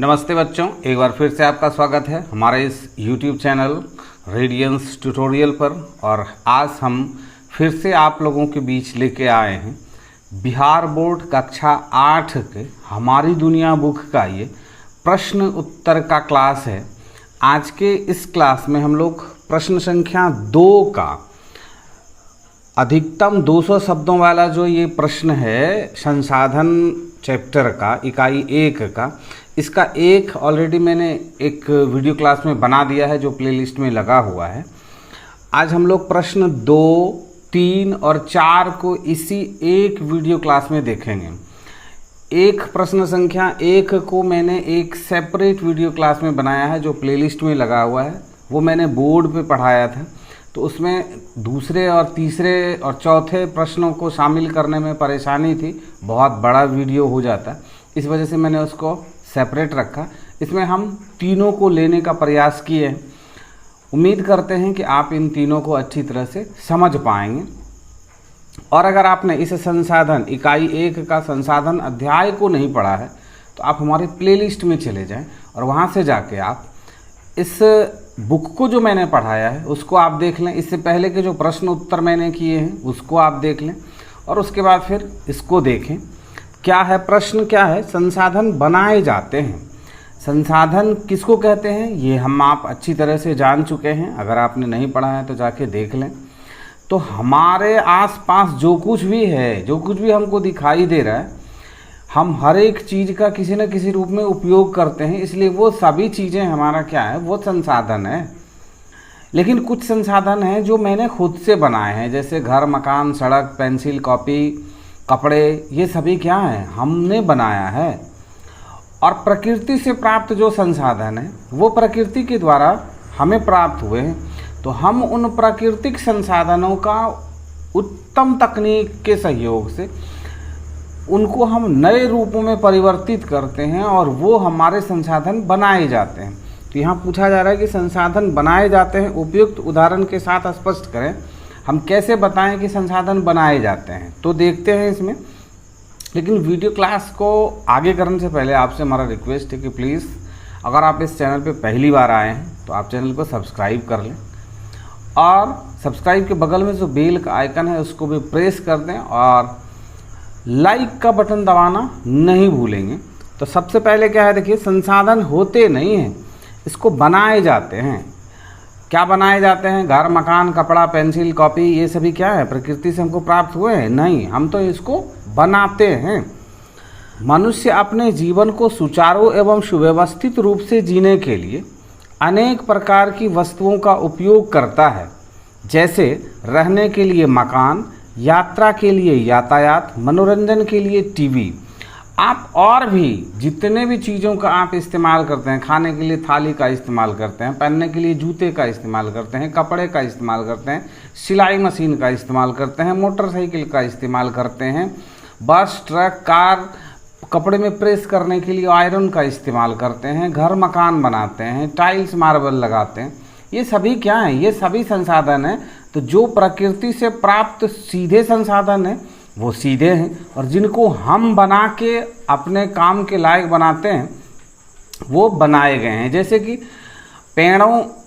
नमस्ते बच्चों, एक बार फिर से आपका स्वागत है हमारे इस YouTube चैनल रेडियंस ट्यूटोरियल पर। और आज हम फिर से आप लोगों के बीच लेके आए हैं बिहार बोर्ड कक्षा 8 के हमारी दुनिया बुक का ये प्रश्न उत्तर का क्लास है। आज के इस क्लास में हम लोग प्रश्न संख्या 2 का अधिकतम 200 शब्दों वाला जो ये प्रश्न है संसाधन चैप्टर का इकाई 1 का, इसका एक ऑलरेडी मैंने एक वीडियो क्लास में बना दिया है जो प्लेलिस्ट में लगा हुआ है। आज हम लोग प्रश्न 2, 3 और 4 को इसी एक वीडियो क्लास में देखेंगे। एक प्रश्न संख्या 1 को मैंने एक सेपरेट वीडियो क्लास में बनाया है जो प्लेलिस्ट में लगा हुआ है, वो मैंने बोर्ड पे पढ़ाया था। तो उसमें दूसरे और तीसरे और चौथे प्रश्नों को शामिल करने में परेशानी थी, बहुत बड़ा वीडियो हो जाता, इस वजह से मैंने उसको सेपरेट रखा। इसमें हम तीनों को लेने का प्रयास किए हैं। उम्मीद करते हैं कि आप इन तीनों को अच्छी तरह से समझ पाएंगे। और अगर आपने इस संसाधन इकाई 1 का संसाधन अध्याय को नहीं पढ़ा है तो आप हमारे प्लेलिस्ट में चले जाएं और वहां से जाके आप इस बुक को जो मैंने पढ़ाया है उसको आप देख लें। इससे पहले के जो प्रश्न उत्तर मैंने किए हैं उसको आप देख लें और उसके बाद फिर इसको देखें। क्या है प्रश्न, क्या है? संसाधन बनाए जाते हैं। संसाधन किसको कहते हैं ये हम आप अच्छी तरह से जान चुके हैं। अगर आपने नहीं पढ़ा है तो जाके देख लें। तो हमारे आसपास जो कुछ भी है, जो कुछ भी हमको दिखाई दे रहा है, हम हर एक चीज़ का किसी न किसी रूप में उपयोग करते हैं, इसलिए वो सभी चीज़ें हमारा क्या है, वो संसाधन है। लेकिन कुछ संसाधन हैं जो मैंने खुद से बनाए हैं, जैसे घर, मकान, सड़क, पेंसिल, कॉपी, कपड़े, ये सभी क्या है, हमने बनाया है। और प्रकृति से प्राप्त जो संसाधन है वो प्रकृति के द्वारा हमें प्राप्त हुए हैं। तो हम उन प्राकृतिक संसाधनों का उत्तम तकनीक के सहयोग से उनको हम नए रूपों में परिवर्तित करते हैं और वो हमारे संसाधन बनाए जाते हैं। तो यहाँ पूछा जा रहा है कि संसाधन बनाए जाते हैं, उपयुक्त उदाहरण के साथ स्पष्ट करें। हम कैसे बताएं कि संसाधन बनाए जाते हैं, तो देखते हैं इसमें। लेकिन वीडियो क्लास को आगे करने से पहले आपसे हमारा रिक्वेस्ट है कि प्लीज़ अगर आप इस चैनल पे पहली बार आए हैं तो आप चैनल को सब्सक्राइब कर लें और सब्सक्राइब के बगल में जो बेल का आइकन है उसको भी प्रेस कर दें और लाइक का बटन दबाना नहीं भूलेंगे। तो सबसे पहले क्या है, देखिए, संसाधन होते नहीं हैं, इसको बनाए जाते हैं। क्या बनाए जाते हैं? घर, मकान, कपड़ा, पेंसिल, कॉपी, ये सभी क्या है, प्रकृति से हमको प्राप्त हुए हैं? नहीं, हम तो इसको बनाते हैं। मनुष्य अपने जीवन को सुचारू एवं सुव्यवस्थित रूप से जीने के लिए अनेक प्रकार की वस्तुओं का उपयोग करता है, जैसे रहने के लिए मकान, यात्रा के लिए यातायात, मनोरंजन के लिए टीवी। आप और भी जितने भी चीज़ों का आप इस्तेमाल करते हैं, खाने के लिए थाली का इस्तेमाल करते हैं, पहनने के लिए जूते का इस्तेमाल करते हैं, कपड़े का इस्तेमाल करते हैं, सिलाई मशीन का इस्तेमाल करते हैं, मोटरसाइकिल का इस्तेमाल करते हैं, बस, ट्रक, कार, कपड़े में प्रेस करने के लिए आयरन का इस्तेमाल करते हैं, घर मकान बनाते हैं, टाइल्स मार्बल लगाते हैं। ये सभी क्या हैं? ये सभी संसाधन हैं। तो जो प्रकृति से प्राप्त सीधे संसाधन हैं वो सीधे हैं, और जिनको हम बना के अपने काम के लायक बनाते हैं वो बनाए गए हैं। जैसे कि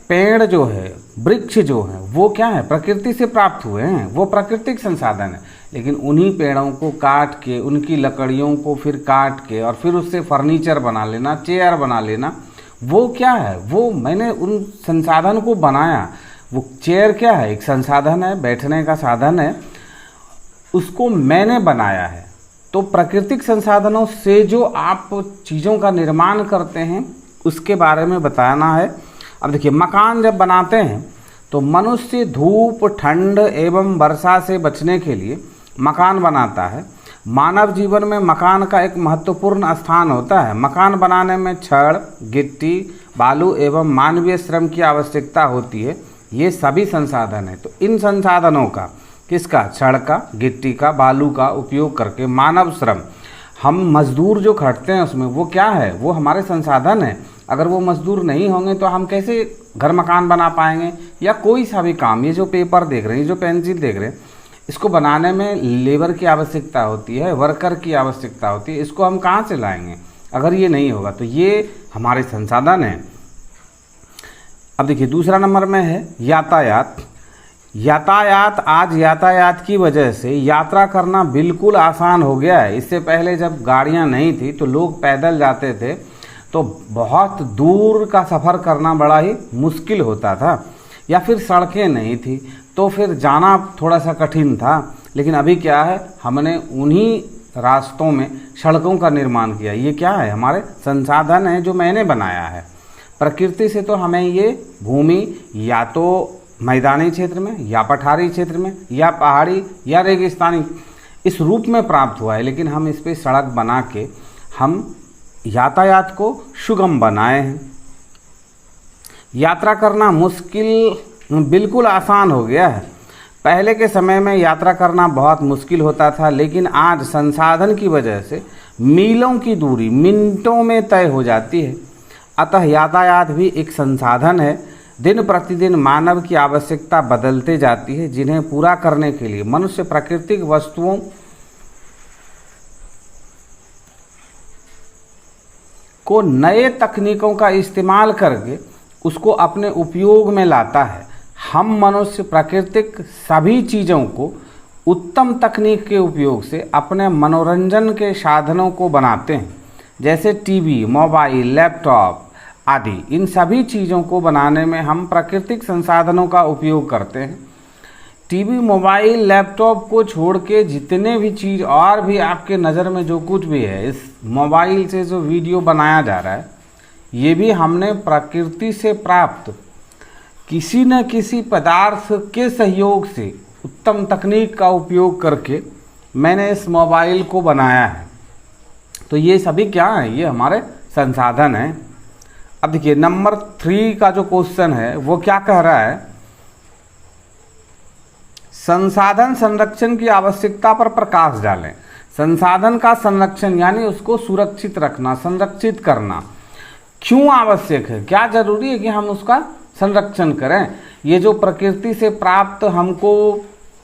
पेड़ जो है, वृक्ष जो है, वो क्या है, प्रकृति से प्राप्त हुए हैं, वो प्राकृतिक संसाधन है। लेकिन उन्हीं पेड़ों को काट के, उनकी लकड़ियों को फिर काट के और फिर उससे फर्नीचर बना लेना, चेयर बना लेना, वो क्या है, वो मैंने उन संसाधन को बनाया। वो चेयर क्या है, एक संसाधन है, बैठने का साधन है, उसको मैंने बनाया है। तो प्राकृतिक संसाधनों से जो आप चीज़ों का निर्माण करते हैं उसके बारे में बताना है। अब देखिए, मकान जब बनाते हैं तो मनुष्य धूप, ठंड एवं वर्षा से बचने के लिए मकान बनाता है। मानव जीवन में मकान का एक महत्वपूर्ण स्थान होता है। मकान बनाने में छड़, गिट्टी, बालू एवं मानवीय श्रम की आवश्यकता होती है। ये सभी संसाधन है। तो इन संसाधनों का, किसका, छड़ का, गिट्टी का, बालू का उपयोग करके मानव श्रम, हम मजदूर जो खटते हैं उसमें, वो क्या है, वो हमारे संसाधन है। अगर वो मजदूर नहीं होंगे तो हम कैसे घर मकान बना पाएंगे या कोई सा भी काम। ये जो पेपर देख रहे हैं, ये जो पेंसिल देख रहे हैं, इसको बनाने में लेबर की आवश्यकता होती है, वर्कर की आवश्यकता होती है। इसको हम कहाँ से लाएंगे? अगर ये नहीं होगा तो ये हमारे संसाधन हैं। अब देखिए दूसरा नंबर में है यातायात। आज यातायात की वजह से यात्रा करना बिल्कुल आसान हो गया है। इससे पहले जब गाड़ियां नहीं थी तो लोग पैदल जाते थे तो बहुत दूर का सफ़र करना बड़ा ही मुश्किल होता था, या फिर सड़कें नहीं थी तो फिर जाना थोड़ा सा कठिन था। लेकिन अभी क्या है, हमने उन्हीं रास्तों में सड़कों का निर्माण किया। ये क्या है, हमारे संसाधन है जो मैंने बनाया है। प्रकृति से तो हमें ये भूमि या तो मैदानी क्षेत्र में या पठारी क्षेत्र में या पहाड़ी या रेगिस्तानी इस रूप में प्राप्त हुआ है, लेकिन हम इस पे सड़क बना के हम यातायात को सुगम बनाए हैं। यात्रा करना मुश्किल बिल्कुल आसान हो गया है। पहले के समय में यात्रा करना बहुत मुश्किल होता था, लेकिन आज संसाधन की वजह से मीलों की दूरी मिनटों में तय हो जाती है। अतः यातायात भी एक संसाधन है। दिन प्रतिदिन मानव की आवश्यकता बदलते जाती है, जिन्हें पूरा करने के लिए मनुष्य प्राकृतिक वस्तुओं को नए तकनीकों का इस्तेमाल करके उसको अपने उपयोग में लाता है। हम मनुष्य प्राकृतिक सभी चीज़ों को उत्तम तकनीक के उपयोग से अपने मनोरंजन के साधनों को बनाते हैं, जैसे टीवी, मोबाइल, लैपटॉप आदि। इन सभी चीज़ों को बनाने में हम प्राकृतिक संसाधनों का उपयोग करते हैं। टीवी, मोबाइल, लैपटॉप को छोड़ के जितने भी चीज़ और भी आपके नज़र में जो कुछ भी है, इस मोबाइल से जो वीडियो बनाया जा रहा है, ये भी हमने प्रकृति से प्राप्त किसी न किसी पदार्थ के सहयोग से उत्तम तकनीक का उपयोग करके मैंने इस मोबाइल को बनाया है। तो ये सभी क्या है, ये हमारे संसाधन हैं। अब देखिए नंबर 3 का जो क्वेश्चन है वो क्या कह रहा है, संसाधन संरक्षण की आवश्यकता पर प्रकाश डालें। संसाधन का संरक्षण यानी उसको सुरक्षित रखना, संरक्षित करना क्यों आवश्यक है, क्या जरूरी है कि हम उसका संरक्षण करें। ये जो प्रकृति से प्राप्त हमको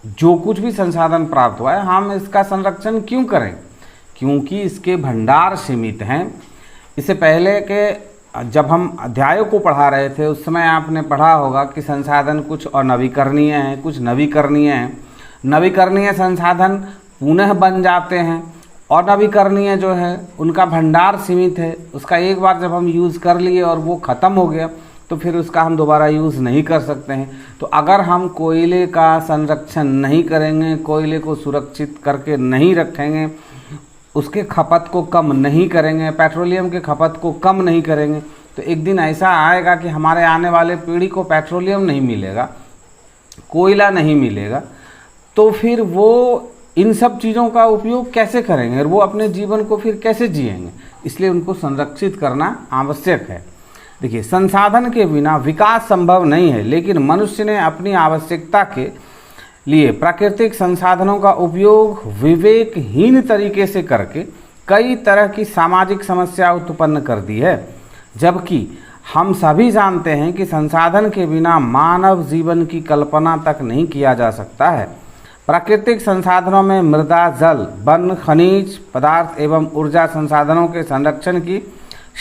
जो कुछ भी संसाधन प्राप्त हुआ है, हम इसका संरक्षण क्यों करें, क्योंकि इसके भंडार सीमित हैं। इससे पहले के जब हम अध्यायों को पढ़ा रहे थे उस समय आपने पढ़ा होगा कि संसाधन कुछ और नवीकरणीय हैं, कुछ नवीकरणीय हैं। नवीकरणीय संसाधन पुनः बन जाते हैं और नवीकरणीय जो है उनका भंडार सीमित है। उसका एक बार जब हम यूज़ कर लिए और वो ख़त्म हो गया तो फिर उसका हम दोबारा यूज़ नहीं कर सकते हैं। तो अगर हम कोयले का संरक्षण नहीं करेंगे, कोयले को सुरक्षित करके नहीं रखेंगे, उसके खपत को कम नहीं करेंगे, पेट्रोलियम के खपत को कम नहीं करेंगे, तो एक दिन ऐसा आएगा कि हमारे आने वाले पीढ़ी को पेट्रोलियम नहीं मिलेगा, कोयला नहीं मिलेगा। तो फिर वो इन सब चीज़ों का उपयोग कैसे करेंगे और वो अपने जीवन को फिर कैसे जिएंगे। इसलिए उनको संरक्षित करना आवश्यक है। देखिए संसाधन के बिना विकास संभव नहीं है, लेकिन मनुष्य ने अपनी आवश्यकता के लिए प्राकृतिक संसाधनों का उपयोग विवेकहीन तरीके से करके कई तरह की सामाजिक समस्या उत्पन्न कर दी है। जबकि हम सभी जानते हैं कि संसाधन के बिना मानव जीवन की कल्पना तक नहीं किया जा सकता है। प्राकृतिक संसाधनों में मृदा, जल, वन, खनिज पदार्थ एवं ऊर्जा संसाधनों के संरक्षण की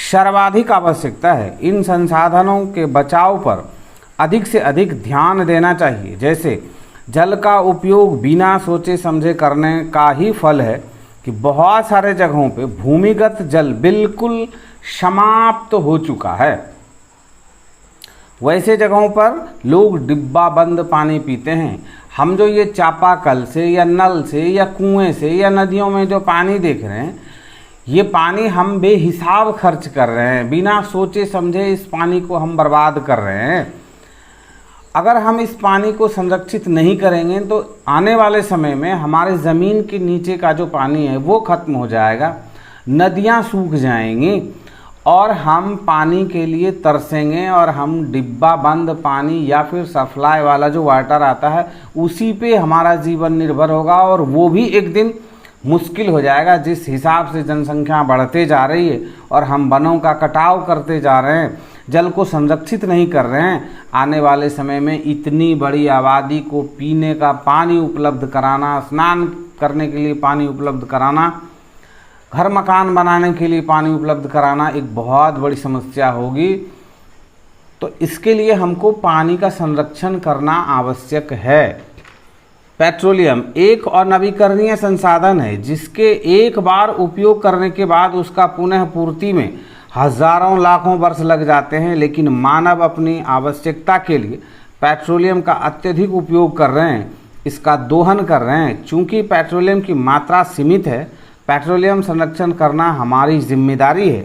सर्वाधिक आवश्यकता है। इन संसाधनों के बचाव पर अधिक से अधिक ध्यान देना चाहिए। जैसे जल का उपयोग बिना सोचे समझे करने का ही फल है कि बहुत सारे जगहों पे भूमिगत जल बिल्कुल समाप्त हो चुका है। वैसे जगहों पर लोग डिब्बा बंद पानी पीते हैं। हम जो ये चापाकल से या नल से या कुएं से या नदियों में जो पानी देख रहे हैं, ये पानी हम बेहिसाब खर्च कर रहे हैं, बिना सोचे समझे इस पानी को हम बर्बाद कर रहे हैं। अगर हम इस पानी को संरक्षित नहीं करेंगे तो आने वाले समय में हमारे ज़मीन के नीचे का जो पानी है वो खत्म हो जाएगा, नदियाँ सूख जाएंगी और हम पानी के लिए तरसेंगे और हम डिब्बा बंद पानी या फिर सप्लाई वाला जो वाटर आता है उसी पे हमारा जीवन निर्भर होगा और वो भी एक दिन मुश्किल हो जाएगा। जिस हिसाब से जनसंख्या बढ़ते जा रही है और हम वनों का कटाव करते जा रहे हैं, जल को संरक्षित नहीं कर रहे हैं, आने वाले समय में इतनी बड़ी आबादी को पीने का पानी उपलब्ध कराना, स्नान करने के लिए पानी उपलब्ध कराना घर मकान बनाने के लिए पानी उपलब्ध कराना एक बहुत बड़ी समस्या होगी। तो इसके लिए हमको पानी का संरक्षण करना आवश्यक है। पेट्रोलियम एक और नवीकरणीय संसाधन है जिसके एक बार उपयोग करने के बाद उसका पुनः पूर्ति में हजारों लाखों वर्ष लग जाते हैं, लेकिन मानव अपनी आवश्यकता के लिए पेट्रोलियम का अत्यधिक उपयोग कर रहे हैं, इसका दोहन कर रहे हैं। चूंकि पेट्रोलियम की मात्रा सीमित है, पेट्रोलियम संरक्षण करना हमारी जिम्मेदारी है।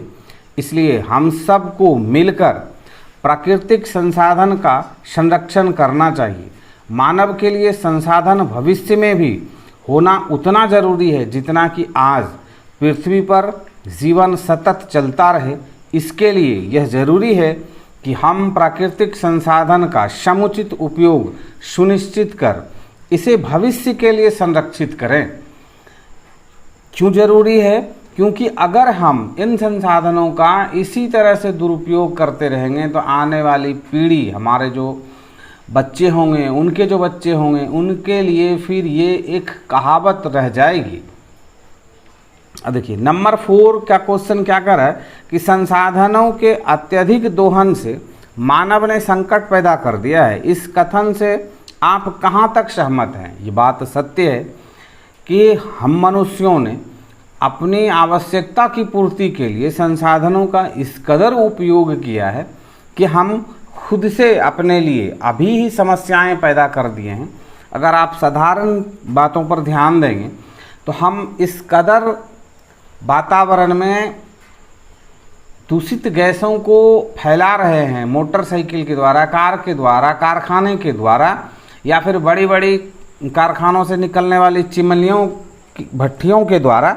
इसलिए हम सबको मिलकर प्राकृतिक संसाधन का संरक्षण करना चाहिए। मानव के लिए संसाधन भविष्य में भी होना उतना जरूरी है जितना कि आज पृथ्वी पर जीवन सतत चलता रहे। इसके लिए यह जरूरी है कि हम प्राकृतिक संसाधन का समुचित उपयोग सुनिश्चित कर इसे भविष्य के लिए संरक्षित करें। क्यों जरूरी है? क्योंकि अगर हम इन संसाधनों का इसी तरह से दुरुपयोग करते रहेंगे तो आने वाली पीढ़ी, हमारे जो बच्चे होंगे, उनके जो बच्चे होंगे, उनके लिए फिर ये एक कहावत रह जाएगी। अब देखिए नंबर 4 का क्वेश्चन क्या कर रहा है कि संसाधनों के अत्यधिक दोहन से मानव ने संकट पैदा कर दिया है। इस कथन से आप कहाँ तक सहमत हैं? ये बात सत्य है कि हम मनुष्यों ने अपनी आवश्यकता की पूर्ति के लिए संसाधनों का इस कदर उपयोग किया है कि हम खुद से अपने लिए अभी ही समस्याएं पैदा कर दिए हैं। अगर आप साधारण बातों पर ध्यान देंगे तो हम इस कदर वातावरण में दूषित गैसों को फैला रहे हैं, मोटरसाइकिल के द्वारा, कार के द्वारा, कारखाने के द्वारा, या फिर बड़ी बड़ी कारखानों से निकलने वाली चिमनियों की भट्टियों के द्वारा,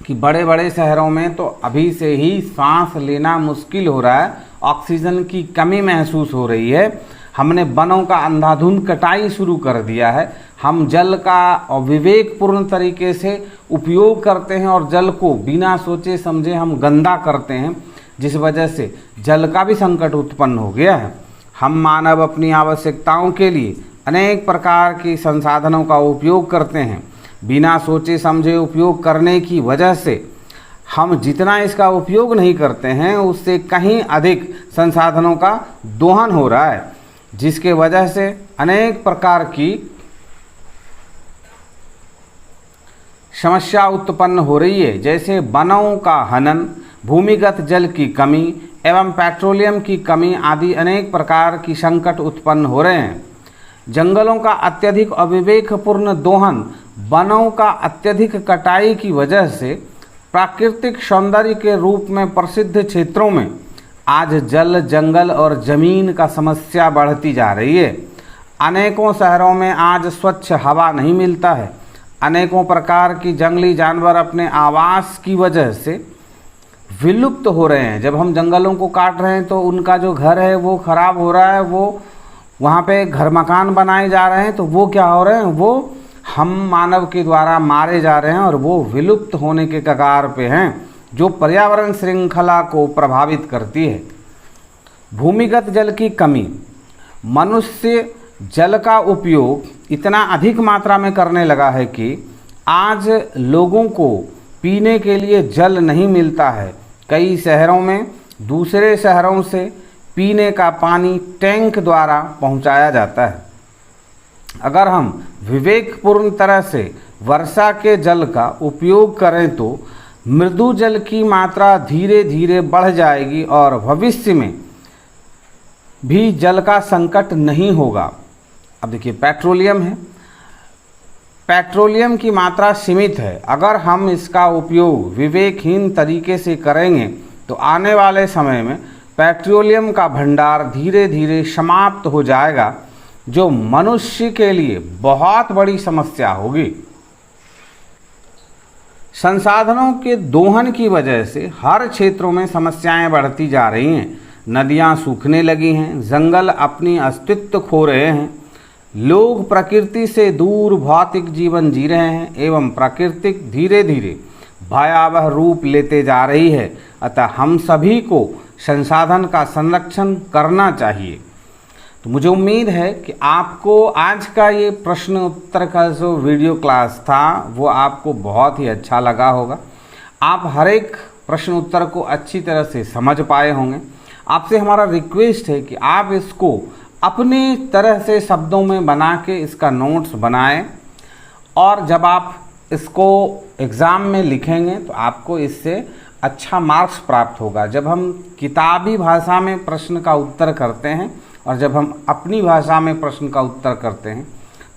कि बड़े बड़े शहरों में तो अभी से ही सांस लेना मुश्किल हो रहा है, ऑक्सीजन की कमी महसूस हो रही है। हमने वनों का अंधाधुंध कटाई शुरू कर दिया है। हम जल का अविवेकपूर्ण तरीके से उपयोग करते हैं और जल को बिना सोचे समझे हम गंदा करते हैं, जिस वजह से जल का भी संकट उत्पन्न हो गया है। हम मानव अपनी आवश्यकताओं के लिए अनेक प्रकार के संसाधनों का उपयोग करते हैं। बिना सोचे समझे उपयोग करने की वजह से हम जितना इसका उपयोग नहीं करते हैं उससे कहीं अधिक संसाधनों का दोहन हो रहा है, जिसके वजह से अनेक प्रकार की समस्या उत्पन्न हो रही है, जैसे वनों का हनन, भूमिगत जल की कमी एवं पेट्रोलियम की कमी आदि अनेक प्रकार की संकट उत्पन्न हो रहे हैं। जंगलों का अत्यधिक अविवेकपूर्ण दोहन, वनों का अत्यधिक कटाई की वजह से प्राकृतिक सौंदर्य के रूप में प्रसिद्ध क्षेत्रों में आज जल, जंगल और जमीन का समस्या बढ़ती जा रही है। अनेकों शहरों में आज स्वच्छ हवा नहीं मिलता है। अनेकों प्रकार की जंगली जानवर अपने आवास की वजह से विलुप्त हो रहे हैं। जब हम जंगलों को काट रहे हैं तो उनका जो घर है वो खराब हो रहा है, वो वहाँ पे घर मकान बनाए जा रहे हैं, तो वो क्या हो रहे हैं, वो हम मानव के द्वारा मारे जा रहे हैं और वो विलुप्त होने के कगार पे हैं, जो पर्यावरण श्रृंखला को प्रभावित करती है। भूमिगत जल की कमी, मनुष्य जल का उपयोग इतना अधिक मात्रा में करने लगा है कि आज लोगों को पीने के लिए जल नहीं मिलता है। कई शहरों में दूसरे शहरों से पीने का पानी टैंक द्वारा पहुंचाया जाता है। अगर हम विवेकपूर्ण तरह से वर्षा के जल का उपयोग करें तो मृदु जल की मात्रा धीरे धीरे बढ़ जाएगी और भविष्य में भी जल का संकट नहीं होगा। अब देखिए पेट्रोलियम है, पेट्रोलियम की मात्रा सीमित है। अगर हम इसका उपयोग विवेकहीन तरीके से करेंगे तो आने वाले समय में पेट्रोलियम का भंडार धीरे धीरे समाप्त हो जाएगा, जो मनुष्य के लिए बहुत बड़ी समस्या होगी। संसाधनों के दोहन की वजह से हर क्षेत्रों में समस्याएं बढ़ती जा रही हैं। नदियां सूखने लगी हैं, जंगल अपनी अस्तित्व खो रहे हैं, लोग प्रकृति से दूर भौतिक जीवन जी रहे हैं एवं प्राकृतिक धीरे धीरे भयावह रूप लेते जा रही है। अतः हम सभी को संसाधन का संरक्षण करना चाहिए। तो मुझे उम्मीद है कि आपको आज का ये प्रश्न उत्तर का जो वीडियो क्लास था वो आपको बहुत ही अच्छा लगा होगा। आप हर एक प्रश्न उत्तर को अच्छी तरह से समझ पाए होंगे। आपसे हमारा रिक्वेस्ट है कि आप इसको अपने तरह से शब्दों में बना के इसका नोट्स बनाएं और जब आप इसको एग्ज़ाम में लिखेंगे तो आपको इससे अच्छा मार्क्स प्राप्त होगा। जब हम किताबी भाषा में प्रश्न का उत्तर करते हैं और जब हम अपनी भाषा में प्रश्न का उत्तर करते हैं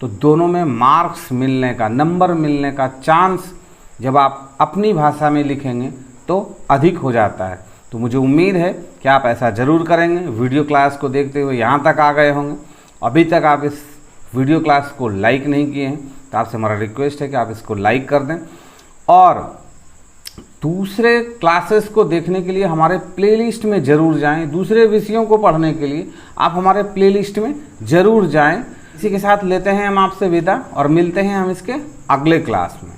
तो दोनों में मार्क्स मिलने का, नंबर मिलने का चांस जब आप अपनी भाषा में लिखेंगे तो अधिक हो जाता है। तो मुझे उम्मीद है कि आप ऐसा ज़रूर करेंगे। वीडियो क्लास को देखते हुए यहाँ तक आ गए होंगे, अभी तक आप इस वीडियो क्लास को लाइक नहीं किए हैं तो आपसे हमारा रिक्वेस्ट है कि आप इसको लाइक कर दें और दूसरे क्लासेस को देखने के लिए हमारे प्लेलिस्ट में ज़रूर जाएं। दूसरे विषयों को पढ़ने के लिए आप हमारे प्लेलिस्ट में ज़रूर जाएं। इसी के साथ लेते हैं हम आपसे विदा और मिलते हैं हम इसके अगले क्लास में।